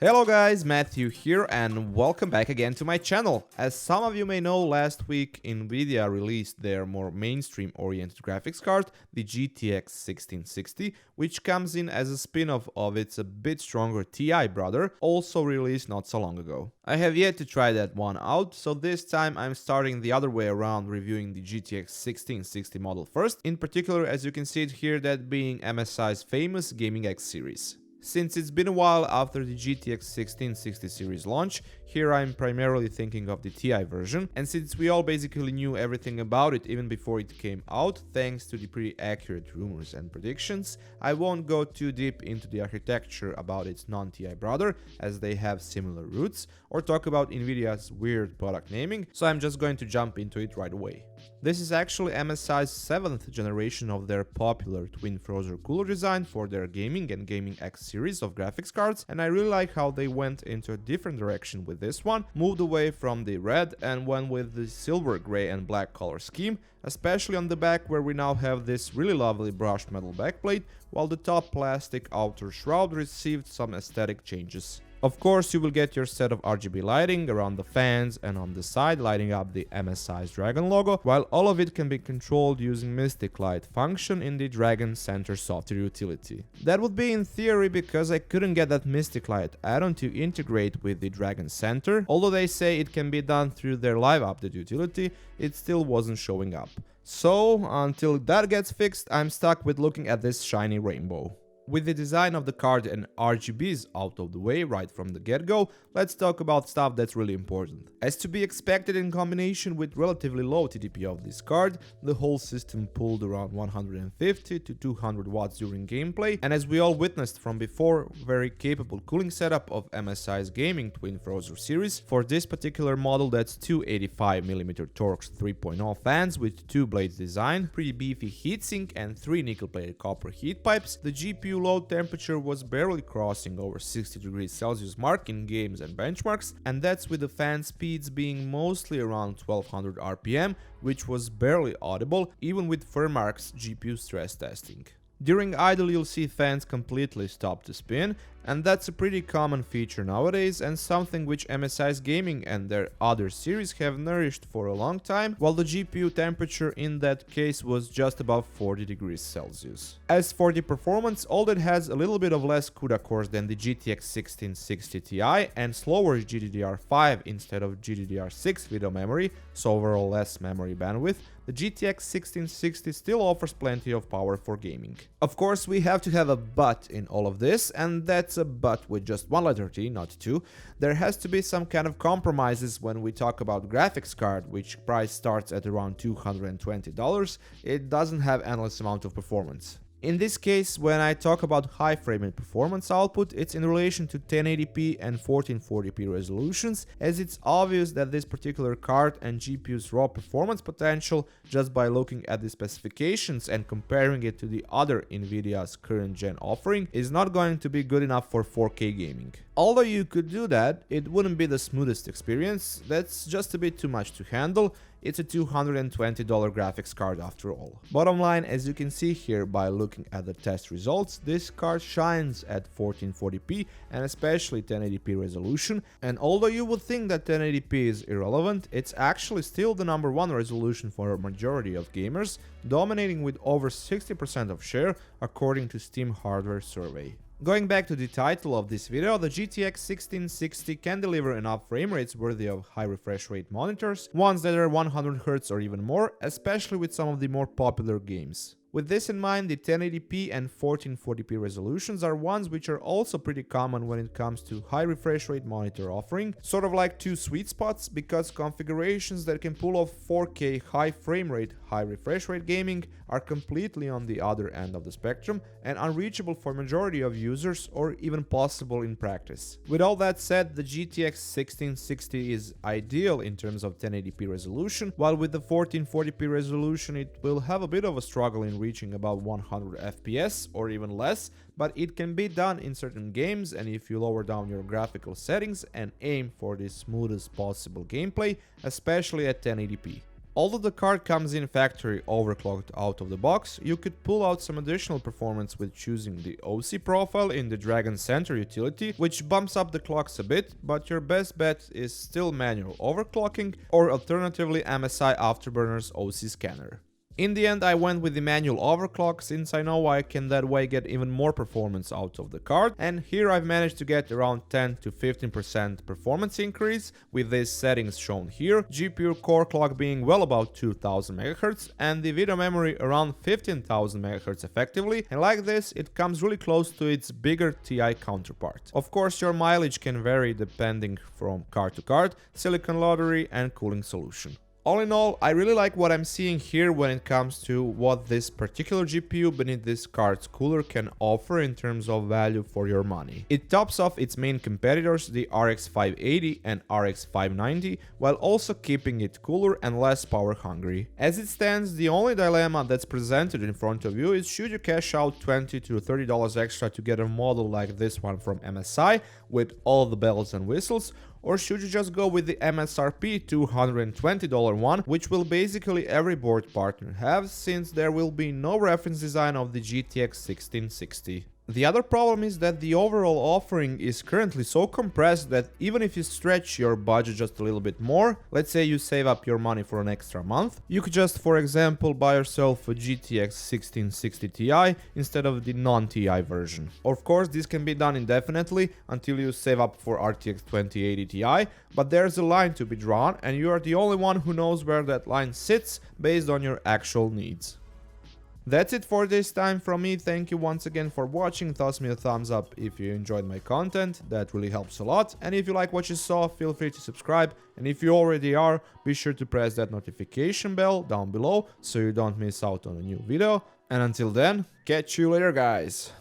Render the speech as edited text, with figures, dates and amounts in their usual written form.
Hello guys, Matthew here and welcome back again to my channel. As some of you may know, last week Nvidia released their more mainstream oriented graphics card, the GTX 1660, which comes in as a spin-off of its a bit stronger Ti brother, also released not so long ago. I have yet to try that one out, so this time I'm starting the other way around, reviewing the GTX 1660 model first, in particular as you can see it here, that being MSI's famous Gaming X series. Since it's been a while after the GTX 1660 series launch, here I'm primarily thinking of the Ti version, and since we all basically knew everything about it even before it came out, thanks to the pretty accurate rumors and predictions, I won't go too deep into the architecture about its non-Ti brother, as they have similar roots, or talk about Nvidia's weird product naming, so I'm just going to jump into it right away. This is actually MSI's 7th generation of their popular twin Frozer cooler design for their Gaming and Gaming X series of graphics cards, and I really like how they went into a different direction with this one, moved away from the red and went with the silver, gray and black color scheme, especially on the back where we now have this really lovely brushed metal backplate, while the top plastic outer shroud received some aesthetic changes. Of course, you will get your set of RGB lighting around the fans and on the side, lighting up the MSI's Dragon logo, while all of it can be controlled using Mystic Light function in the Dragon Center software utility. That would be in theory because I couldn't get that Mystic Light add-on to integrate with the Dragon Center. Although they say it can be done through their live update utility, it still wasn't showing up. So, until that gets fixed, I'm stuck with looking at this shiny rainbow. With the design of the card and RGBs out of the way right from the get-go, let's talk about stuff that's really important. As to be expected, in combination with relatively low TDP of this card, the whole system pulled around 150 to 200 watts during gameplay, and as we all witnessed from before, very capable cooling setup of MSI's gaming twin Frozer series. For this particular model, that's two 85mm Torx 3.0 fans with 2 blades design, pretty beefy heatsink and 3 nickel-plated copper heat pipes. The GPU load temperature was barely crossing over 60 degrees Celsius mark in games and benchmarks, and that's with the fan speeds being mostly around 1200 RPM, which was barely audible even with framerates GPU stress testing. During idle you'll see fans completely stop to spin, and that's a pretty common feature nowadays and something which MSI's Gaming and their other series have nourished for a long time, while the GPU temperature in that case was just above 40 degrees Celsius. As for the performance, although it has a little bit of less CUDA cores than the GTX 1660 Ti and slower GDDR5 instead of GDDR6 video memory, so overall less memory bandwidth, the GTX 1660 still offers plenty of power for gaming. Of course, we have to have a but in all of this, and that's a but with just one letter T, not two. There has to be some kind of compromises when we talk about graphics card, which price starts at around $220. It doesn't have endless amount of performance. In this case, when I talk about high frame rate performance output, it's in relation to 1080p and 1440p resolutions, as it's obvious that this particular card and GPU's raw performance potential, just by looking at the specifications and comparing it to the other Nvidia's current gen offering, is not going to be good enough for 4K gaming. Although you could do that, it wouldn't be the smoothest experience, that's just a bit too much to handle. It's a $220 graphics card after all. Bottom line, as you can see here by looking at the test results, this card shines at 1440p and especially 1080p resolution, and although you would think that 1080p is irrelevant, it's actually still the #1 resolution for a majority of gamers, dominating with over 60% of share according to Steam Hardware Survey. Going back to the title of this video, the GTX 1660 can deliver enough frame rates worthy of high refresh rate monitors, ones that are 100Hz or even more, especially with some of the more popular games. With this in mind, the 1080p and 1440p resolutions are ones which are also pretty common when it comes to high refresh rate monitor offering, sort of like two sweet spots, because configurations that can pull off 4K high frame rate, high refresh rate gaming are completely on the other end of the spectrum and unreachable for majority of users or even possible in practice. With all that said, the GTX 1660 is ideal in terms of 1080p resolution, while with the 1440p resolution it will have a bit of a struggle in reaching about 100 FPS or even less, but it can be done in certain games, and if you lower down your graphical settings and aim for the smoothest possible gameplay, especially at 1080p. Although the card comes in factory overclocked out of the box, you could pull out some additional performance with choosing the OC profile in the Dragon Center utility, which bumps up the clocks a bit, but your best bet is still manual overclocking or alternatively MSI Afterburner's OC scanner. In the end, I went with the manual overclock since I know I can that way get even more performance out of the card, and here I've managed to get around 10 to 15% performance increase with these settings shown here, GPU core clock being well about 2000 MHz and the video memory around 15,000 MHz effectively, and like this it comes really close to its bigger TI counterpart. Of course, your mileage can vary depending from card to card, silicon lottery and cooling solution. All in all, I really like what I'm seeing here when it comes to what this particular GPU beneath this card's cooler can offer in terms of value for your money. It tops off its main competitors, the RX 580 and RX 590, while also keeping it cooler and less power hungry. As it stands, the only dilemma that's presented in front of you is should you cash out $20 to $30 extra to get a model like this one from MSI with all the bells and whistles, or should you just go with the MSRP $220 one, which will basically every board partner have since there will be no reference design of the GTX 1660. The other problem is that the overall offering is currently so compressed that even if you stretch your budget just a little bit more, let's say you save up your money for an extra month, you could just, for example, buy yourself a GTX 1660 Ti instead of the non-Ti version. Of course, this can be done indefinitely until you save up for RTX 2080 Ti, but there's a line to be drawn and you are the only one who knows where that line sits based on your actual needs. That's it for this time from me. Thank you once again for watching. Toss me a thumbs up if you enjoyed my content, that really helps a lot. And if you like what you saw, feel free to subscribe. And if you already are, be sure to press that notification bell down below so you don't miss out on a new video. And until then, catch you later guys.